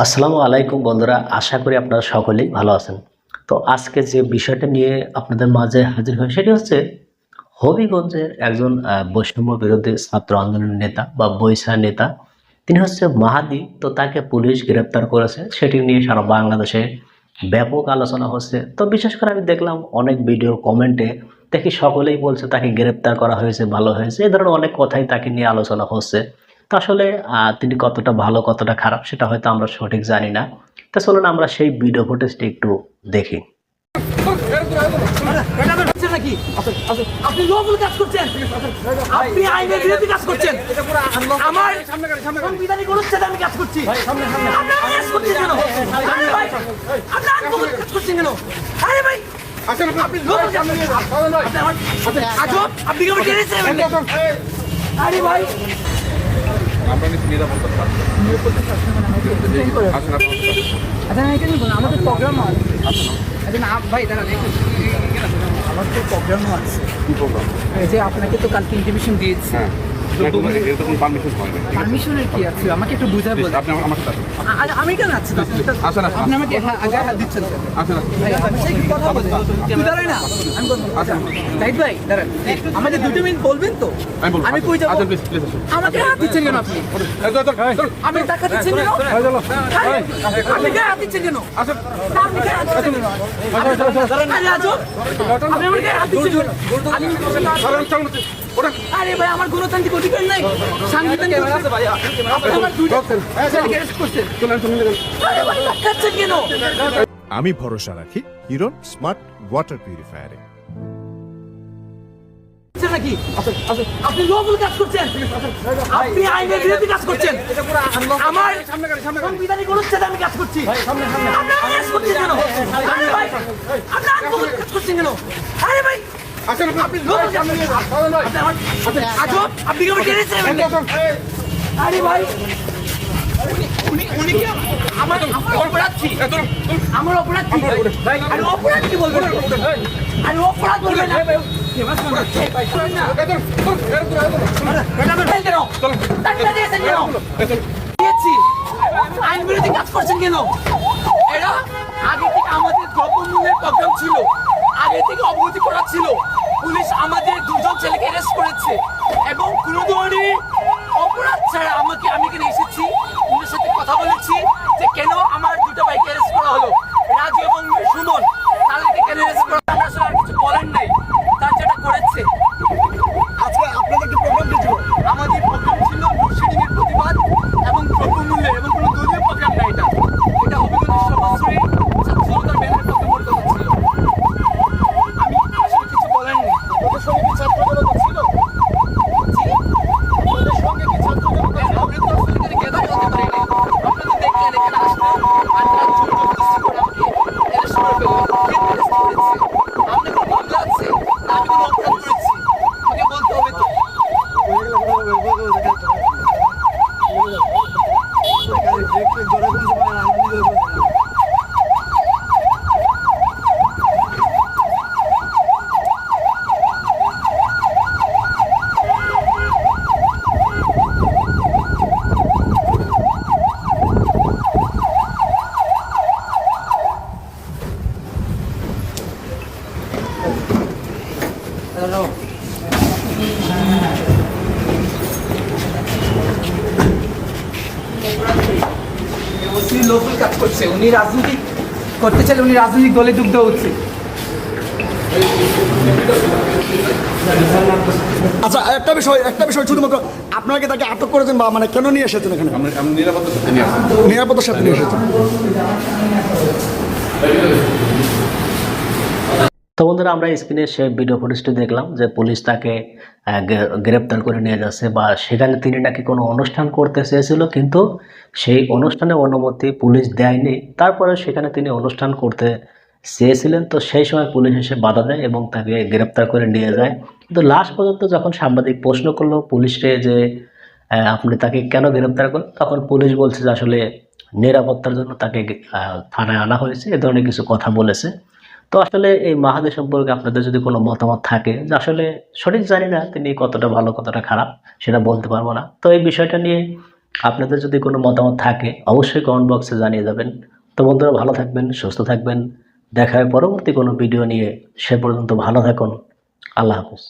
আসসালামু আলাইকুম বন্ধুরা, আশা করি আপনারা সকলেই ভালো আছেন। তো আজকে যে বিষয়টা নিয়ে আপনাদের মাঝে হাজির হয় সেটি হচ্ছে হবিগঞ্জের একজন বৈষম্য বিরোধী ছাত্র আন্দোলনের নেতা বা বৈশা নেতা। তিনি হচ্ছে মাহাদি। তো তাকে পুলিশ গ্রেপ্তার করেছে, সেটি নিয়ে সারা বাংলাদেশে ব্যাপক আলোচনা হচ্ছে। তো বিশেষ করে আমি দেখলাম অনেক ভিডিও কমেন্টে দেখি সকলেই বলছে তাকে গ্রেপ্তার করা হয়েছে, ভালো হয়েছে, এই ধরনের অনেক কথাই তাকে নিয়ে আলোচনা হচ্ছে। তো আসলে তিনি কতটা ভালো কতটা খারাপ সেটা হয়তো আমরা সঠিক জানি না। তো চলুন আমরা সেই ভিডিও ফুটেজটি একটু দেখি। আপনি লবল কাজ করছেন, আপনি আইনের বিরোধী কাজ করছেন। আমার সংবিধানিক অনুচ্ছেদে আমি কাজ করছি। আরে ভাই আপনি আরে ভাই আমাদের প্রোগ্রাম ভাই দাঁড়ান, আমার তো প্রোগ্রামও আছে। যে আপনাকে তো কালকে ইন্টিমেশন দিয়েছি। পারমিশনের কি আছে আমাকে একটু বুঝাই বলুন। আমি কেন আছি? আপনি আমাকে আগে হাত দিচ্ছেন। কথা বলেন, দাঁড়াই না আমি ভাই দাঁড়ান, আমাকে 2 মিনিট বলবেন তো? আমি কই যাবো? আমাকে হাত দিচ্ছেন কেন আপনি? আমি টাকা দিচ্ছেন কেন? আপনি কে হাত দিচ্ছেন কেন? আপনি কে হাত দিচ্ছেন কেন? আপনি আমাকে হাত দিচ্ছেন কেন? আরে ভাই আমার গণতান্ত্রিক অধিকার নাই, সাংবিধানিক আছে ভাই। আমার দুটো অ্যারেস্ট করছেন কেন? আমি ভরসা রাখি হিরন স্মার্ট ওয়াটার পিউরিফায়ারে। নাকি আপনি লবল কাজ করছেন, আপনি আইনের বিরোধী কাজ করছেন। আমার সংবিধানিক অনুচ্ছেদে আমি কাজ করছি। আপনি অ্যারেস্ট করছেন কেন? আরে ভাই আপনি লবল কাজ করছেন কেন? আরে ভাই আপনি লবল কাজ করছেন। আপনি কি আমাকে টেনেছেন? আরে ভাই উনি কি আমার অপরাধ কি? আমার অপরাধ কি? আরে অপরাধ কি বলবেন? আরে অপরাধ বলবেন না। আইন বিরোধী কাজ করছেন কেন? এরা আগে থেকে আমাদের দ্রব্যমূল্যের প্রোগ্রাম ছিল, আগে থেকে অবগতি করা ছিল। পুলিশ আমাদের 2 জন ছেলেকে অ্যারেস্ট করেছে এবং কোনো ধরনের অপরাধ ছাড়া আমি এখানে এসেছি, ওদের সাথে কথা বলেছি যে কেন আমার 2টা বাইক অ্যারেস্ট করা হলো, রাজু এবং সুমন, তাদেরকে কেন অ্যারেস্ট করা হলো? আসলে আর কিছু বলেন নাই, তার যেটা করেছে। আজকে আপনাদের কি প্রোগ্রাম ছিল? আমাদের প্রোগ্রাম ছিল লোডশেডিংয়ের প্রতিবাদ এবং দ্রব্যমূল্যের, এবং কোনো দলীয় প্রোগ্রাম না। এটা হবিগঞ্জের সমাজসেবী ছাত্র জনতার ব্যানারের পক্ষে মোট কথা ছিল। আমি আসলে কিছু বলেন নাই। ওদের সঙ্গে কি ছাত্র জনতা ছিল? ওদের সঙ্গে কি ছাত্র জনতা ছিল? আমি তো আসলে এখানে গেদাই হতে পারি না। আপনাদের দেখলেন এখানে আসলে আর জোর জবরদস্তি করে আমাকে অ্যারেস্ট করে ফেললেন। কে অ্যারেস্ট করেছে? আপনার কোনো মামলা আছে? না আমি কোনো অপরাধ করেছি? আমাকে বলতে হবে তো। লোকাল কাজ করছে, উনি রাজনীতি করতে চাইলে উনি রাজনৈতিক দলে যুক্ত হচ্ছে। আচ্ছা একটা বিষয় শুধুমাত্র আপনাকে তাকে আটক করেছেন বা মানে কেন নিয়ে এসেছেন এখানে? নিরাপত্তার সাথে নিয়ে এসেছেন। তো বন্ধুরা, আমরা স্ক্রিনে সেই ভিডিও ফুটেজটি দেখলাম যে পুলিশ তাকে গ্রেপ্তার করে নিয়ে যাচ্ছে, বা সেখানে তিনি নাকি কোনো অনুষ্ঠান করতে চেয়েছিল, কিন্তু সেই অনুষ্ঠানে অনুমতি পুলিশ দেয়নি। তারপরে সেখানে তিনি অনুষ্ঠান করতে চেয়েছিলেন, তো সেই সময় পুলিশ এসে বাধা দেয় এবং তাকে গ্রেপ্তার করে নিয়ে যায়। কিন্তু লাস্ট পর্যন্ত যখন সাংবাদিক প্রশ্ন করলো পুলিশকে যে আপনি তাকে কেন গ্রেপ্তার করেন, তখন পুলিশ বলছে যে আসলে নিরাপত্তার জন্য তাকে থানায় আনা হয়েছে, এ ধরনের কিছু কথা বলেছে। তো আসলে এই মাহাদি সম্পর্কে আপনাদের যদি কোনো মতামত থাকে, যে আসলে সঠিক জানি না তিনি কতটা ভালো কতটা খারাপ সেটা বলতে পারবো না, তো এই বিষয়টা নিয়ে আপনাদের যদি কোনো মতামত থাকে অবশ্যই কমেন্ট বক্সে জানিয়ে যাবেন। তো বন্ধুরা, ভালো থাকবেন, সুস্থ থাকবেন, দেখা হয় পরবর্তী কোনো ভিডিও নিয়ে। সে পর্যন্ত ভালো থাকুন। আল্লাহ হাফেজ।